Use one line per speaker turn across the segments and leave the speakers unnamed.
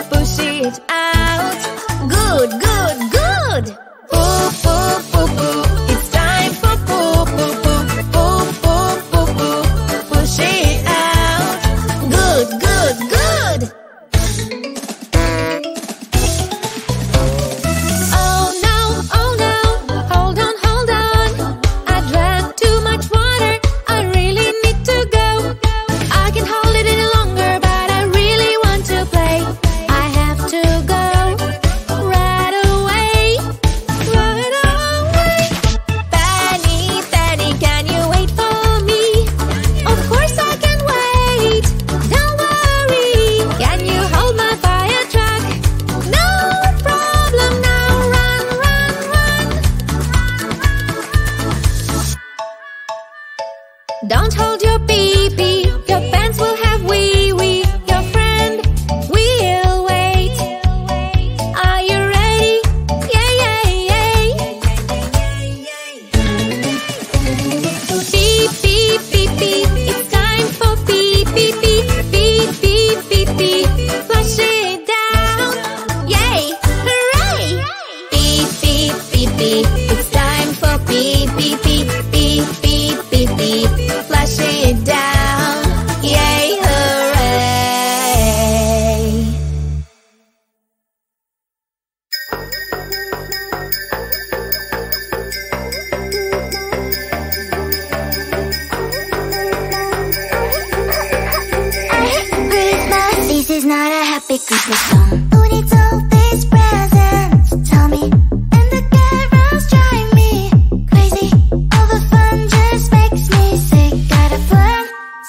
Pushing happy Christmas song. Who needs all these presents? Tell me. And the carols drive me crazy. All the fun just makes me sick. Got a plan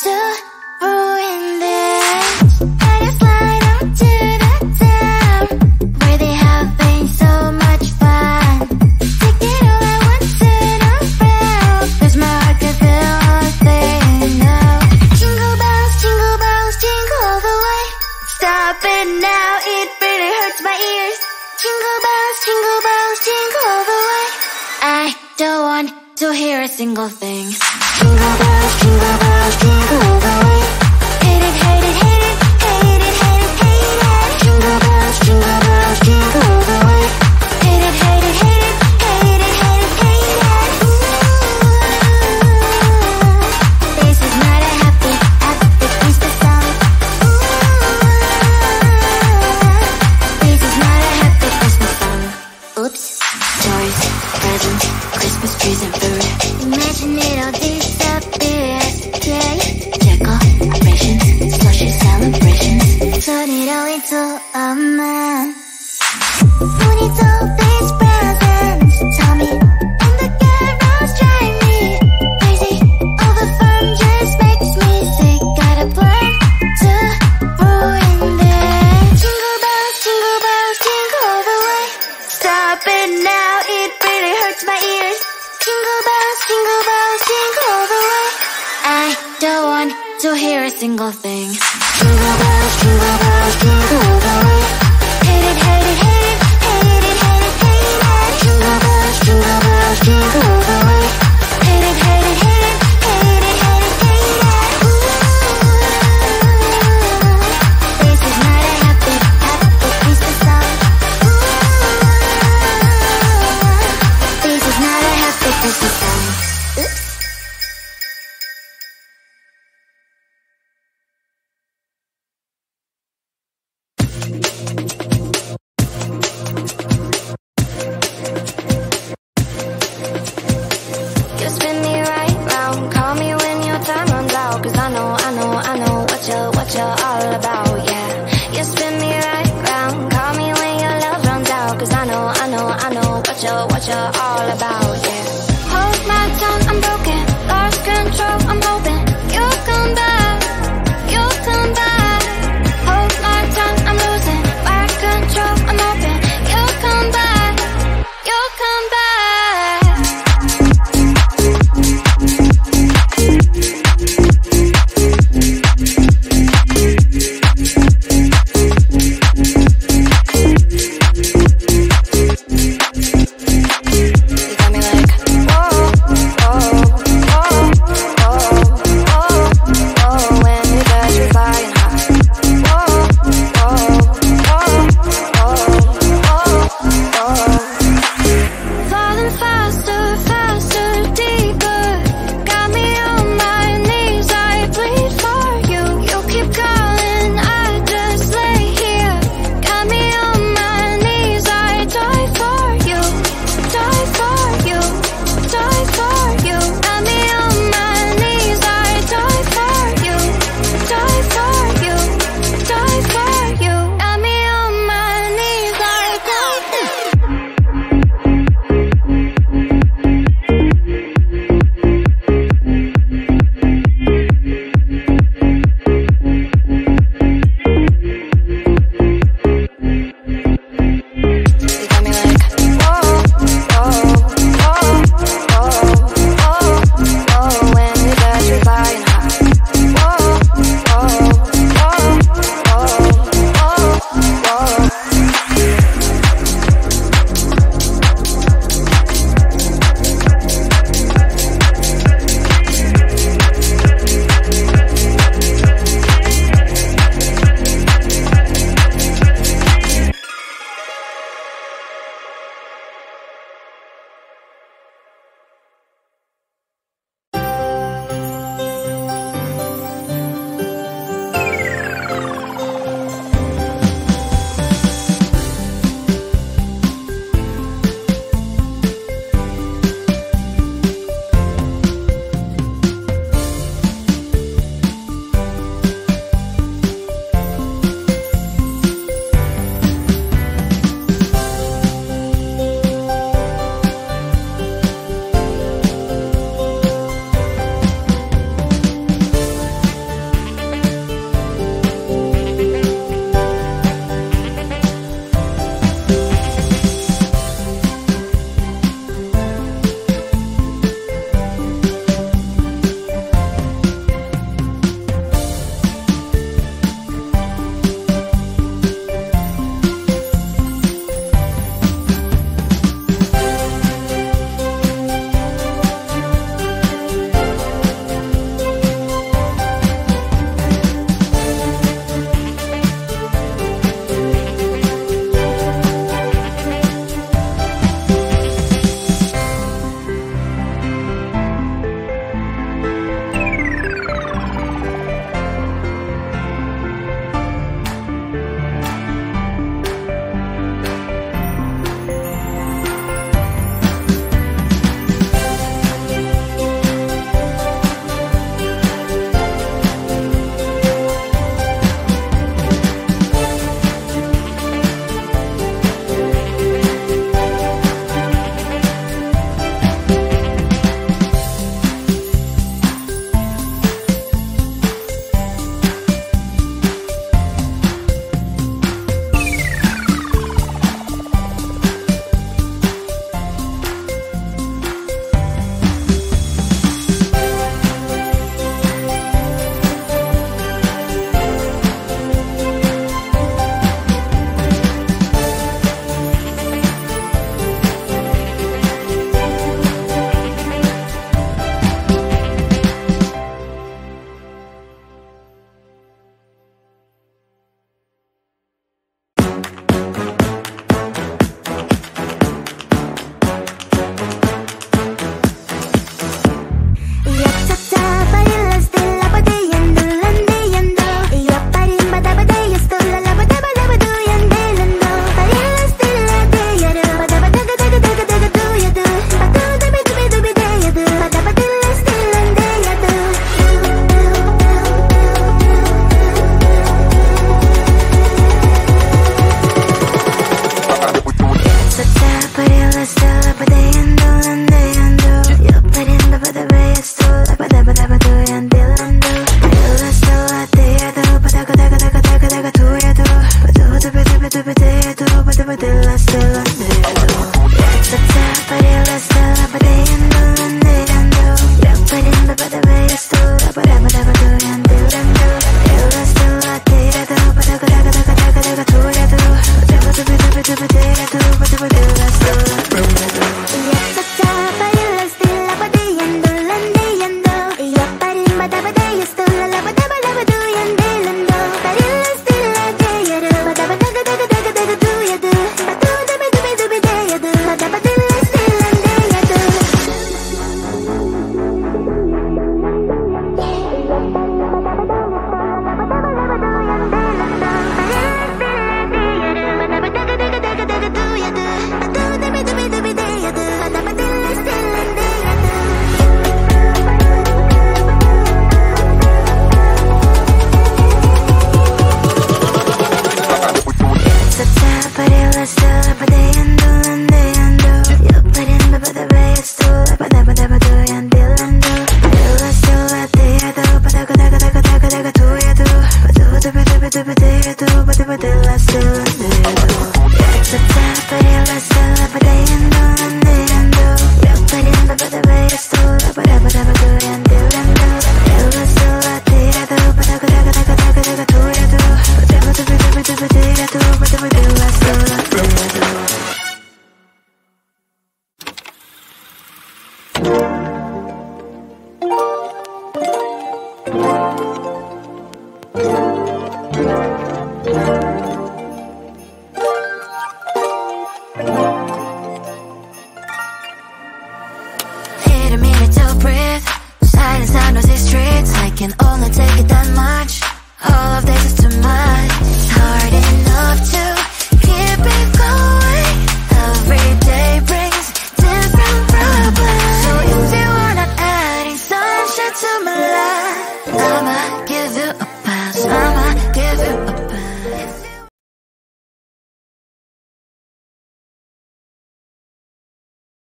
to ruin this. Gotta slide on to the town where they having so much fun. Take it all at once and around, 'cause my heart can feel all thing now. Jingle bells, jingle all the way. Stop it now, it really hurts my ears. Jingle bells, jingle all the way. I don't want to hear a single thing. Jingle bells, jingle all the way. Hate it, hate it, hate it, hate it, hate it, hate it. Jingle bells, jingle all the way. Hate it, hate it, hate it, hate it, hate it, hate it. Ooh, this is not a happy Christmas song. This is not a happy Christmas song. Oops. Toys, presents, Christmas trees and food. Imagine it all disappears. Yay. Decorations, slushy celebrations. Turn it all into a man. Who needs all these presents? Tell me. And the carols drive me crazy. All the fun just makes me sick. Got a plan to ruin this. Jingle bells, jingle all the way. Stop it now, it really hurts my ears. Jingle bells, jingle all the way. I don't want to hear a single thing. Jingle bells, jingle all the way. Hate it, hate it, hate it, hate it, hate it, hate it. Jingle bells, jingle all the way. Hate it, hate it, hate it, hate it, hate it, hate it. Ooh, this is not a happy Christmas song. Ooh, this is not a happy Christmas song. Oops. You spin me right round, call me when your time runs out, 'cause I know what you're all about.